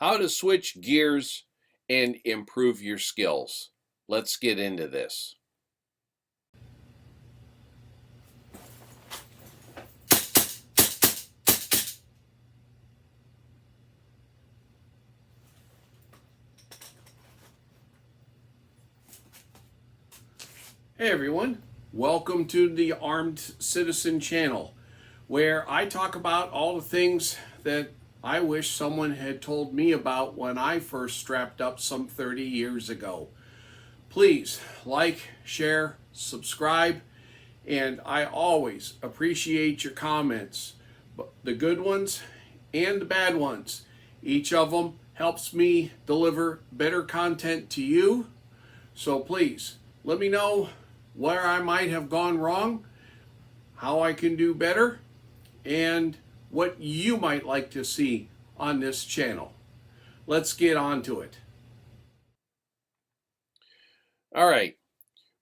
How to switch gears and improve your skills. Let's get into this. Hey everyone, welcome to the Armed Citizen channel, where I talk about all the things that I wish someone had told me about when I first strapped up some 30 years ago. Please like, share, subscribe, and I always appreciate your comments, the good ones and the bad ones. Each of them helps me deliver better content to you. So please let me know where I might have gone wrong, how I can do better, and what you might like to see on this channel. Let's get on to it. All right,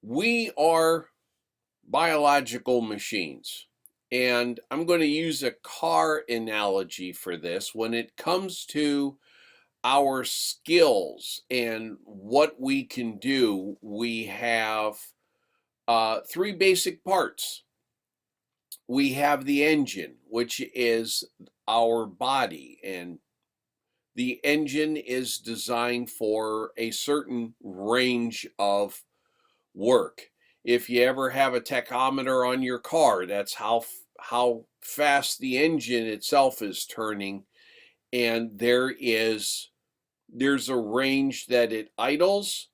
we are biological machines. And I'm going to use a car analogy for this. When it comes to our skills and what we can do, we have three basic parts. We have the engine, which is our body, and the engine is designed for a certain range of work. If you ever have a tachometer on your car, that's how fast the engine itself is turning, and there's a range that it idles.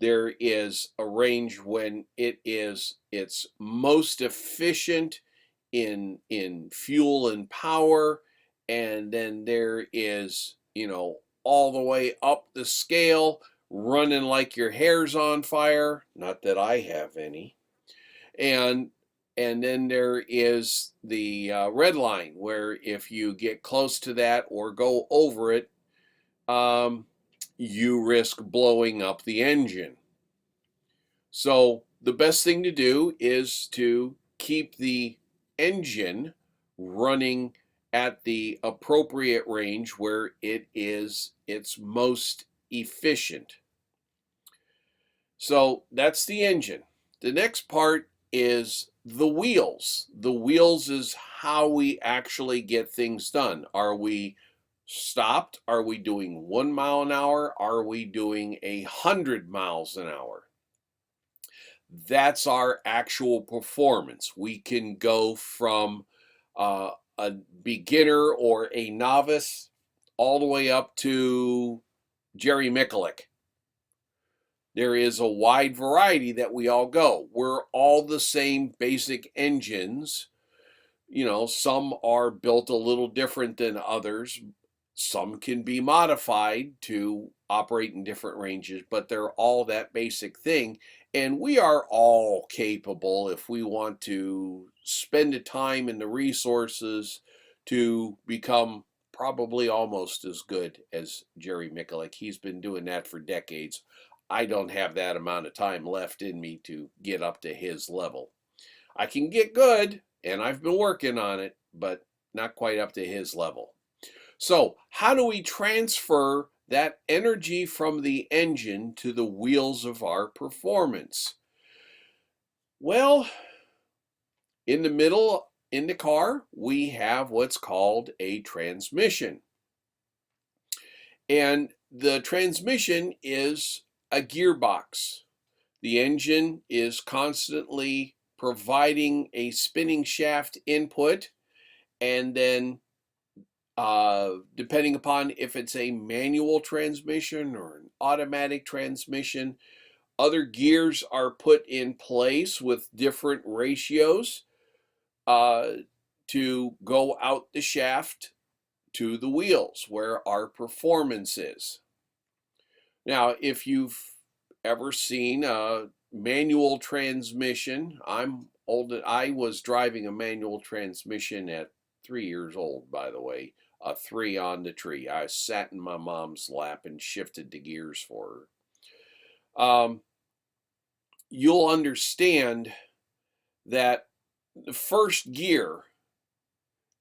There is a range when it's most efficient in fuel and power, and then there is, all the way up the scale, running like your hair's on fire, not that I have any. And then there is the red line, where if you get close to that or go over it, um, you risk blowing up the engine. So the best thing to do is to keep the engine running at the appropriate range where it is its most efficient. So that's the engine. The next part is the wheels. The wheels is how we actually get things done. Are we stopped? Are we doing 1 mile an hour? Are we doing 100 miles an hour? That's our actual performance. We can go from a beginner or a novice all the way up to Jerry Miculek. There is a wide variety that we all go. We're all the same basic engines. Some are built a little different than others. Some can be modified to operate in different ranges, but they're all that basic thing. And we are all capable, if we want to spend the time and the resources, to become probably almost as good as Jerry Miculek. He's been doing that for decades. I don't have that amount of time left in me to get up to his level. I can get good, and I've been working on it, but not quite up to his level. So, how do we transfer that energy from the engine to the wheels of our performance? Well, in the middle, in the car, we have what's called a transmission. And the transmission is a gearbox. The engine is constantly providing a spinning shaft input, and then depending upon if it's a manual transmission or an automatic transmission, other gears are put in place with different ratios uh, to go out the shaft to the wheels where our performance is. Now, if you've ever seen a manual transmission, I'm old. I was driving a manual transmission at 3 years old, by the way, a 3 on the tree. I sat in my mom's lap and shifted the gears for her. You'll understand that the first gear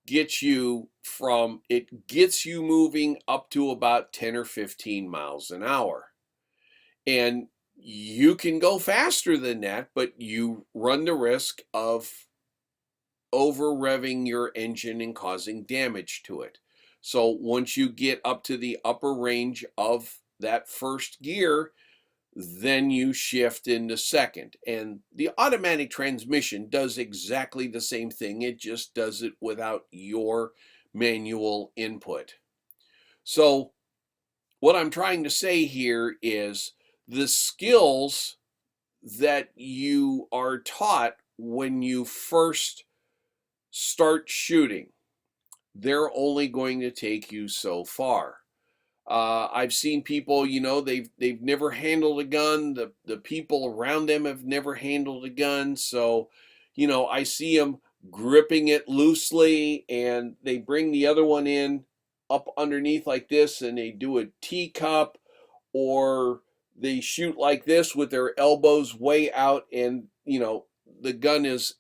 gets you moving up to about 10 or 15 miles an hour. And you can go faster than that, but you run the risk of over revving your engine and causing damage to it. So once you get up to the upper range of that first gear, then you shift into second. And the automatic transmission does exactly the same thing. It just does it without your manual input. So what I'm trying to say here is the skills that you are taught when you first start shooting, they're only going to take you so far. I've seen people, they've never handled a gun. The people around them have never handled a gun. So, I see them gripping it loosely, and they bring the other one in up underneath like this, and they do a teacup, or they shoot like this with their elbows way out, and the gun is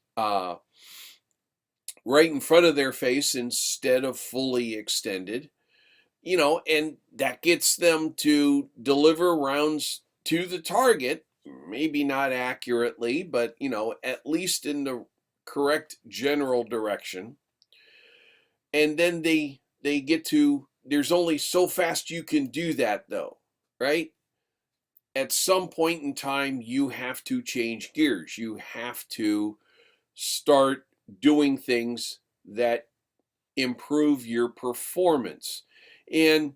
right in front of their face instead of fully extended. And that gets them to deliver rounds to the target, maybe not accurately, but, at least in the correct general direction. And then they get to, there's only so fast you can do that though, right? At some point in time, you have to change gears. You have to start doing things that improve your performance. And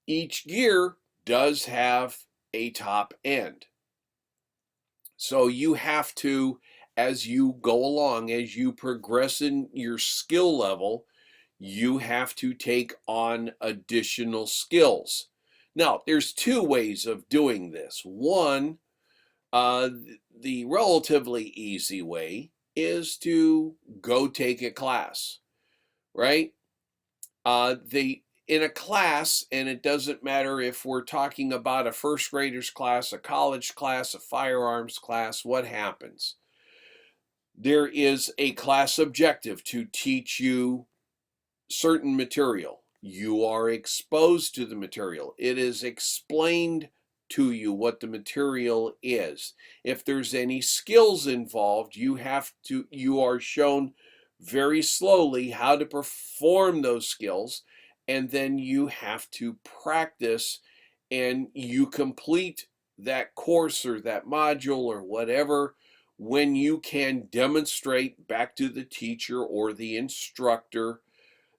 each gear does have a top end. So you have to, as you go along, as you progress in your skill level, you have to take on additional skills. Now, there's two ways of doing this. One, the relatively easy way is to go take a class, right? In a class, and it doesn't matter if we're talking about a first grader's class, a college class, a firearms class, what happens? There is a class objective to teach you certain material. You are exposed to the material. It is explained to you what the material is. If there's any skills involved, you are shown very slowly how to perform those skills, and then you have to practice, and you complete that course or that module or whatever when you can demonstrate back to the teacher or the instructor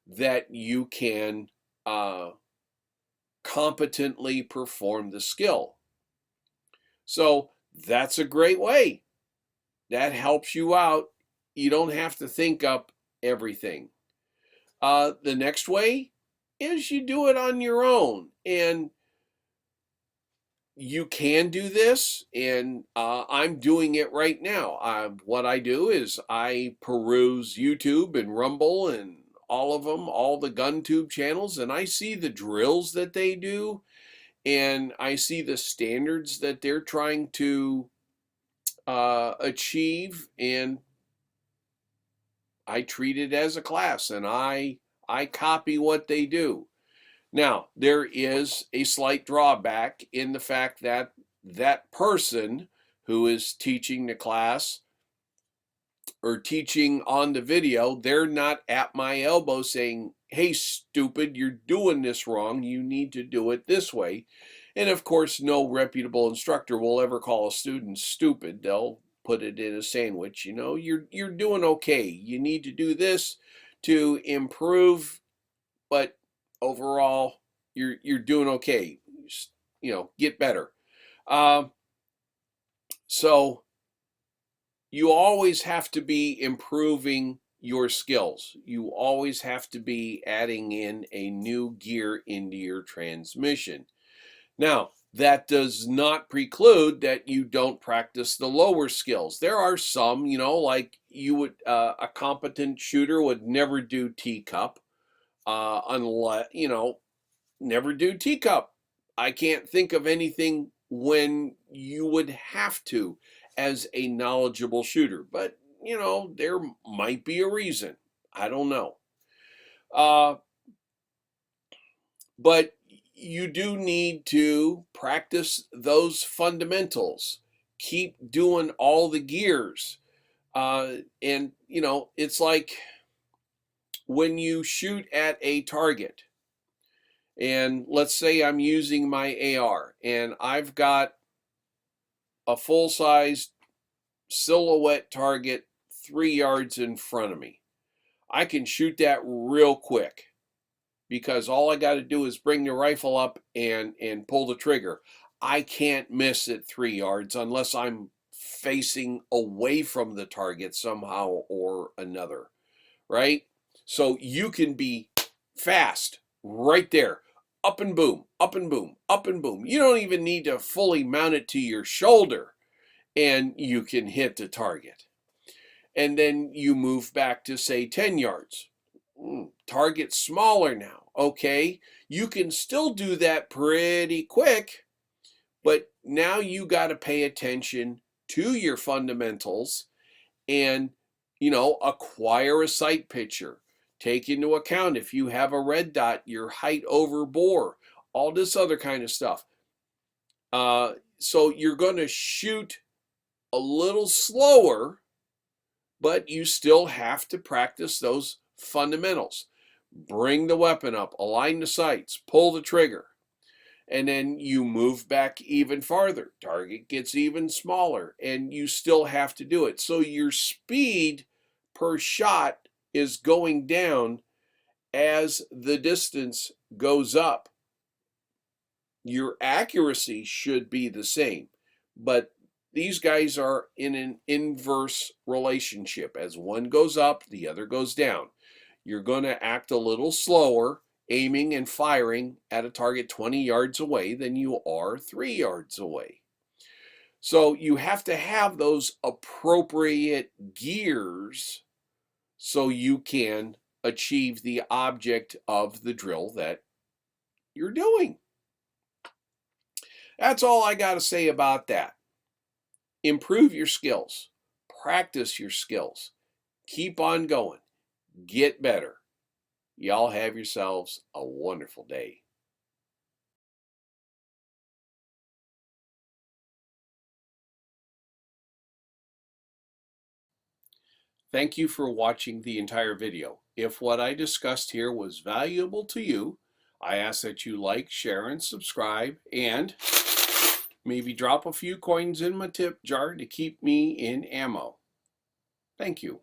that you can competently perform the skill. So that's a great way. That helps you out. You don't have to think up everything. The next way is you do it on your own. And you can do this, and I'm doing it right now. What I do is I peruse YouTube and Rumble and all of them, all the GunTube channels, and I see the drills that they do, and I see the standards that they're trying to achieve, and I treat it as a class, and I copy what they do. Now, there is a slight drawback in the fact that that person who is teaching the class or teaching on the video, they're not at my elbow saying, hey, stupid, you're doing this wrong. You need to do it this way. And of course, no reputable instructor will ever call a student stupid. They'll put it in a sandwich. You're doing okay. You need to do this to improve, but overall, you're doing okay. Just, get better. So you always have to be improving your skills. You always have to be adding in a new gear into your transmission. Now, that does not preclude that you don't practice the lower skills. There are some, like a competent shooter would never do teacup, unless, never do teacup. I can't think of anything when you would have to as a knowledgeable shooter, but there might be a reason. I don't know. But you do need to practice those fundamentals. Keep doing all the gears. And, you know, it's like when you shoot at a target, and let's say I'm using my AR and I've got a full-size silhouette target 3 yards in front of me. I can shoot that real quick because all I got to do is bring the rifle up and pull the trigger. I can't miss at 3 yards unless I'm facing away from the target somehow or another, right? So you can be fast right there. Up and boom, up and boom, up and boom. You don't even need to fully mount it to your shoulder and you can hit the target. And then you move back to say 10 yards. Target smaller now. Okay, you can still do that pretty quick, but now you got to pay attention to your fundamentals and, you know, acquire a sight picture. Take into account if you have a red dot, your height over bore, all this other kind of stuff. So you're going to shoot a little slower, but you still have to practice those fundamentals. Bring the weapon up, align the sights, pull the trigger, and then you move back even farther. Target gets even smaller, and you still have to do it. So your speed per shot is going down as the distance goes up. Your accuracy should be the same, but these guys are in an inverse relationship. As one goes up, the other goes down. You're going to act a little slower aiming and firing at a target 20 yards away than you are 3 yards away. So you have to have those appropriate gears so you can achieve the object of the drill that you're doing. That's all I got to say about that. Improve your skills, practice your skills, keep on going, get better. Y'all have yourselves a wonderful day. Thank you for watching the entire video. If what I discussed here was valuable to you, I ask that you like, share, and subscribe, and maybe drop a few coins in my tip jar to keep me in ammo. Thank you.